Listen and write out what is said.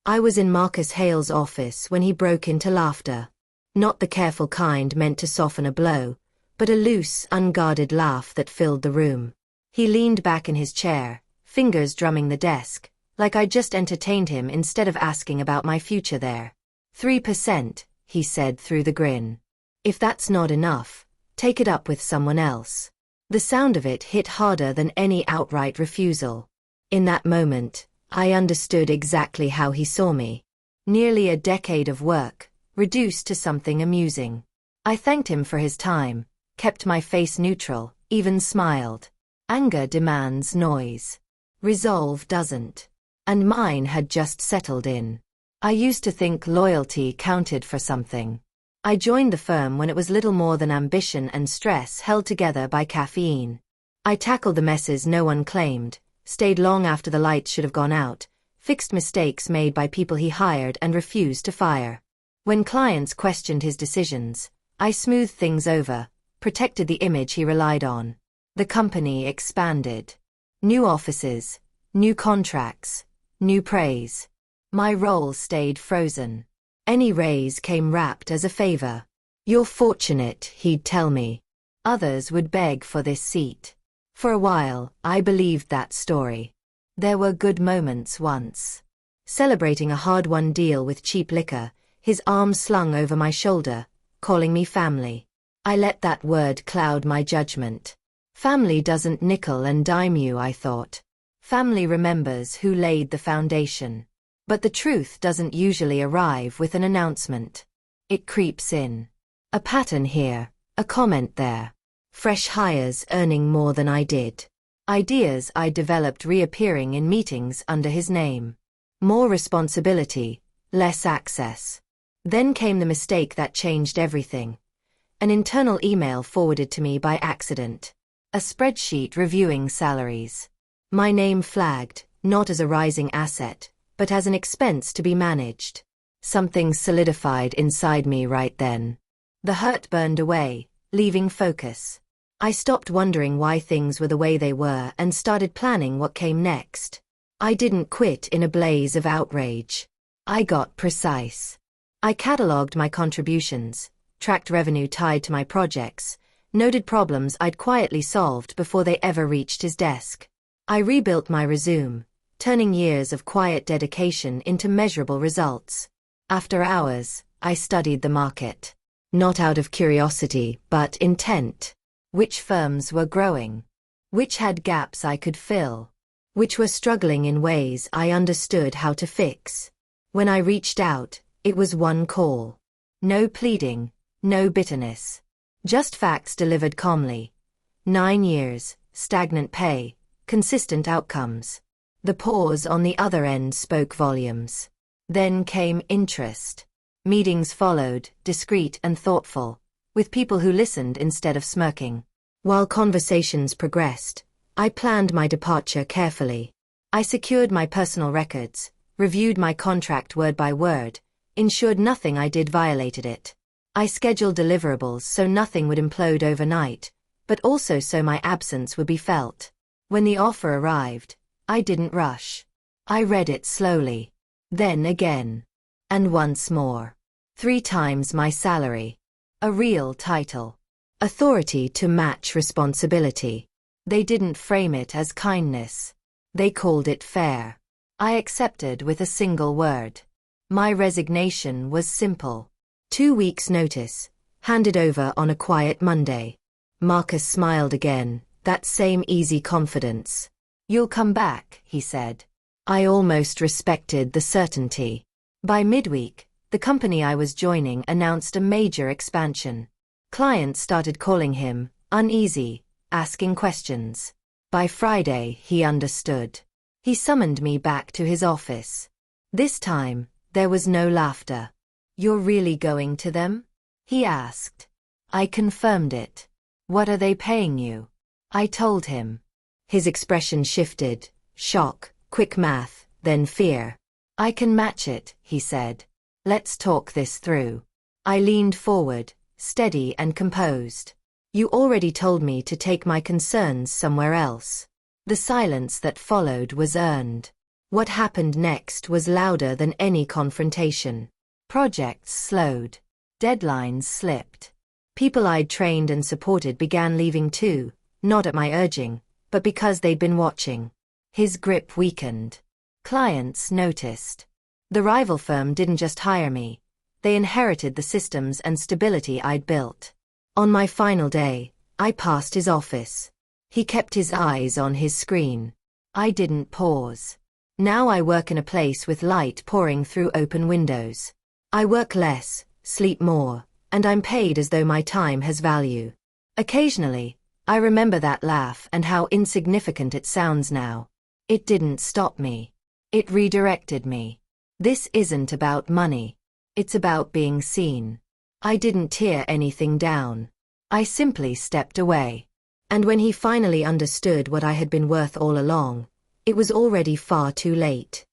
I was in Marcus Hale's office when he broke into laughter. Not the careful kind meant to soften a blow, but a loose, unguarded laugh that filled the room. He leaned back in his chair, fingers drumming the desk, like I'd just entertained him instead of asking about my future there. 3%, he said through the grin. If that's not enough, take it up with someone else. The sound of it hit harder than any outright refusal. In that moment, I understood exactly how he saw me. Nearly a decade of work, reduced to something amusing. I thanked him for his time, kept my face neutral, even smiled. Anger demands noise. Resolve doesn't. And mine had just settled in. I used to think loyalty counted for something. I joined the firm when it was little more than ambition and stress held together by caffeine. I tackled the messes no one claimed, stayed long after the lights should have gone out, fixed mistakes made by people he hired and refused to fire. When clients questioned his decisions, I smoothed things over, protected the image he relied on. The company expanded. New offices, new contracts, new praise. My role stayed frozen. Any raise came wrapped as a favor. You're fortunate, he'd tell me. Others would beg for this seat. For a while, I believed that story. There were good moments once. Celebrating a hard-won deal with cheap liquor, his arm slung over my shoulder, calling me family. I let that word cloud my judgment. Family doesn't nickel and dime you, I thought. Family remembers who laid the foundation. But the truth doesn't usually arrive with an announcement. It creeps in. A pattern here, a comment there. Fresh hires earning more than I did. Ideas I developed reappearing in meetings under his name. More responsibility, less access. Then came the mistake that changed everything. An internal email forwarded to me by accident. A spreadsheet reviewing salaries. My name flagged, not as a rising asset, but as an expense to be managed. Something solidified inside me right then. The hurt burned away, leaving focus. I stopped wondering why things were the way they were and started planning what came next. I didn't quit in a blaze of outrage. I got precise. I catalogued my contributions, tracked revenue tied to my projects, noted problems I'd quietly solved before they ever reached his desk. I rebuilt my resume, turning years of quiet dedication into measurable results. After hours, I studied the market. Not out of curiosity, but intent. Which firms were growing? Which had gaps I could fill? Which were struggling in ways I understood how to fix? When I reached out, it was one call. No pleading, no bitterness. Just facts delivered calmly. 9 years, stagnant pay, consistent outcomes. The pause on the other end spoke volumes. Then came interest. Meetings followed, discreet and thoughtful, with people who listened instead of smirking. While conversations progressed, I planned my departure carefully. I secured my personal records, reviewed my contract word by word, ensured nothing I did violated it. I scheduled deliverables so nothing would implode overnight, but also so my absence would be felt. When the offer arrived, I didn't rush. I read it slowly. Then again. And once more. 3 times my salary. A real title. Authority to match responsibility. They didn't frame it as kindness. They called it fair. I accepted with a single word. My resignation was simple. 2 weeks' notice, handed over on a quiet Monday. Marcus smiled again, that same easy confidence. You'll come back, he said. I almost respected the certainty. By midweek, the company I was joining announced a major expansion. Clients started calling him, uneasy, asking questions. By Friday, he understood. He summoned me back to his office. This time, there was no laughter. You're really going to them? He asked. I confirmed it. What are they paying you? I told him. His expression shifted, shock, quick math, then fear. I can match it, he said. Let's talk this through. I leaned forward, steady and composed. You already told me to take my concerns somewhere else. The silence that followed was earned. What happened next was louder than any confrontation. Projects slowed. Deadlines slipped. People I'd trained and supported began leaving too, not at my urging, but because they'd been watching. His grip weakened. Clients noticed. The rival firm didn't just hire me. They inherited the systems and stability I'd built. On my final day, I passed his office. He kept his eyes on his screen. I didn't pause. Now I work in a place with light pouring through open windows. I work less, sleep more, and I'm paid as though my time has value. Occasionally, I remember that laugh and how insignificant it sounds now. It didn't stop me. It redirected me. This isn't about money. It's about being seen. I didn't tear anything down. I simply stepped away. And when he finally understood what I had been worth all along, it was already far too late.